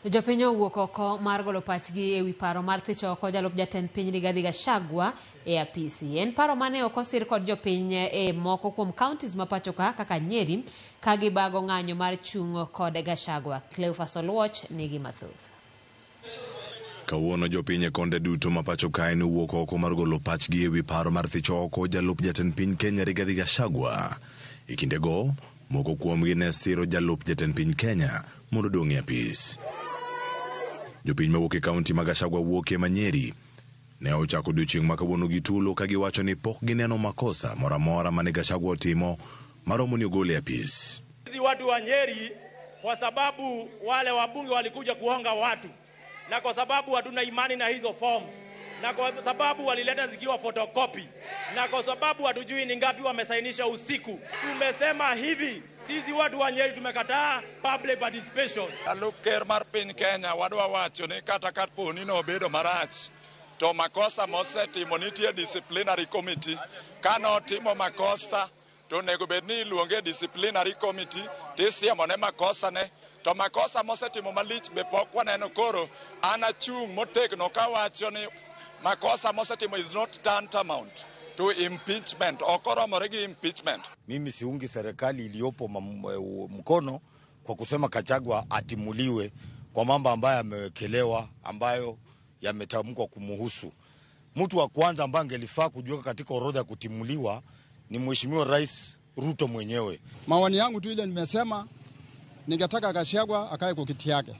Jopiny owuok oko mar golo pachgi ewi paro mar thicho oko jalup jatend piny Rigathi Gachagua e apisi. En paro mane ok osir kod jopiny e moko kuom counties ma pacho kaka Nyeri ka gibago ng'anyo mar chung' kod Gachagua. Cleophas Oluoch nigi mathoth. Kawuono jopiny konde duto ma pacho kae owuok oko mar golo pachgi ewi paro mar thicho oko jalup jatend piny Kenya Rigathi Gachagua. E kindego moko kuomgi ne siro jalup jatend piny Kenya mondo odong' e apis. Jopiny mawuok e kaunti ma Gachagua wuoke ma Nyeri ne ochako odiochieng' ma kawuono gi tulo ka giwacho ni pok gineno makosa moro amora mane Gachagua timo maromo ni ogole apis. Sisi watu wa Nyeri, kwa sababu wale wabunge walikuja kuhonga watu, na kwa sababu hatuna imani na hizo forms, na kwa sababu walileta zikiwa photocopy, na kwa sababu hatujui ni ngapi wamesainisha usiku, tumesema hivi: sisi watu wa Nyeri tumekataa public participation. Jalup ker mar piny Kenya wadwa wacho ni kata kapo ni nobedo marach to makosa mosetimo nitie disciplinary committee. Kano timo makosa to nego bed ni iluonge disciplinary committee tisiemo ne makosa ne, to makosa mosetimo malich be pok waneno. Koro ana chung' motegno ka wacho ni makosa mosetimo is not tantamount to impeachment, okoromore gi impeachment. Mimi siungi serikali iliyopo mkono kwa kusema Gachagua atimuliwe kwa mambo ambayo amewekelewa, ambayo yametamkwa kumuhusu. Mtu wa kwanza ambaye angelifaa kujiweka katika orodha ya kutimuliwa ni Mheshimiwa Rais Ruto mwenyewe. Maoni yangu tu ile nimesema, ningetaka Gachagua akae kwa kiti yake,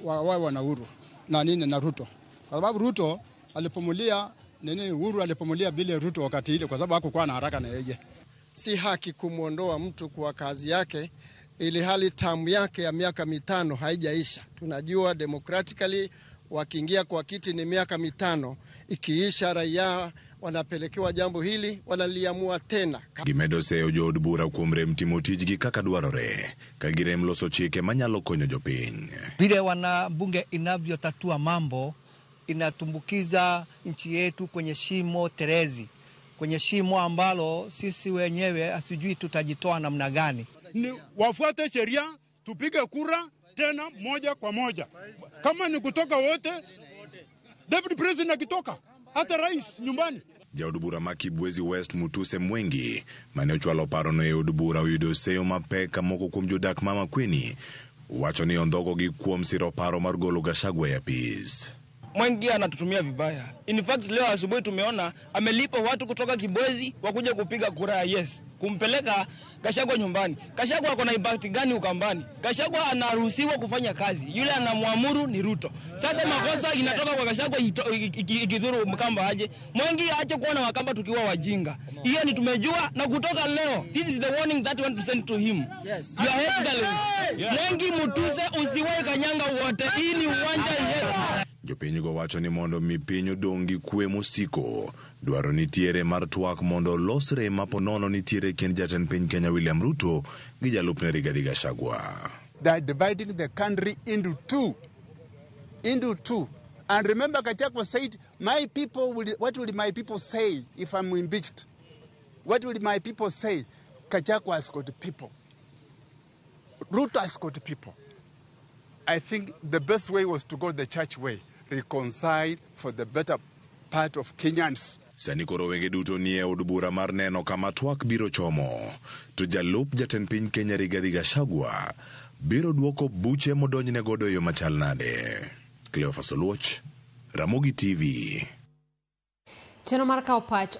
wawe wana uhuru na nini na Ruto. Kwa sababu Ruto alipomulia Uhuru alipomulia bila Ruto wakati ile, kwa sababu hakukuwa na haraka na yeye. Si haki kumuondoa mtu kwa kazi yake ili hali tamu yake ya miaka 5 haijaisha. Tunajua democratically wakiingia kwa kiti ni miaka 5, ikiisha raia wanapelekewa jambo hili wanaliamua tena. Gimedo seyo jood bura kuom rem timo tijgi kaka dwarore ka girem loso chike manyalo konyo jopiny. Vile wana bunge inavyotatua mambo inatumbukiza nchi yetu kwenye shimo terezi, kwenye shimo ambalo sisi wenyewe asijui tutajitoa namna gani. Ni wafuate sheria, tupige kura tena moja kwa moja. Kama ni kutoka wote, Deputy President akitoka, hata rais nyumbani. Jaod bura ma Kibwezi West Mutuse Mwengi mane ochwalo paro no e od bura oyudo seyo mapek moko kuom jodak ma Makueni wacho ni ondhogo gi kuom siro paro mar golo Gachagua e apis. Mwengi anatutumia vibaya. In fact leo asubuhi tumeona amelipa watu kutoka Kibwezi wakuja kupiga kura ya yes, kumpeleka Gachagua nyumbani. Gachagua ako na impact gani Ukambani? Gachagua anaruhusiwa kufanya kazi, yule anamwamuru ni Ruto. Sasa makosa inatoka kwa Gachagua ikidhuru Mkamba aje. Mwengi aache kuona Wakamba tukiwa wajinga. Hiyo ni tumejua na kutoka leo. This is the warning that we want to send to him. Yes. Your Excellency. Mwengi Mutuse usiwahi kanyanga wote. Hii ni uwanja yetu. Jopiny go wacho ni mondo mi piny odong' gi kwe mosiko, dwaro nitiere mar twak mondo losre maponono nitiere kind jatend piny Kenya William Ruto gi jalupne Rigathi Gachagua. They're dividing the country into two. And remember, Gachagua said, what will my people say if I'm impeached? What will my people say? Gachagua has got people. Ruto has got people. I think the best way was to go the church way, reconcile for the better part of Kenyans. Sani koro wenge duto nie od bura mar neno kama twak biro chomo, to jalup jatend piny Kenya Rigathi Gachagua biro duoko buche modonjne godo yo machal nade. Cleophas Oluoch, Ramogi TV. Cheno mar kao pach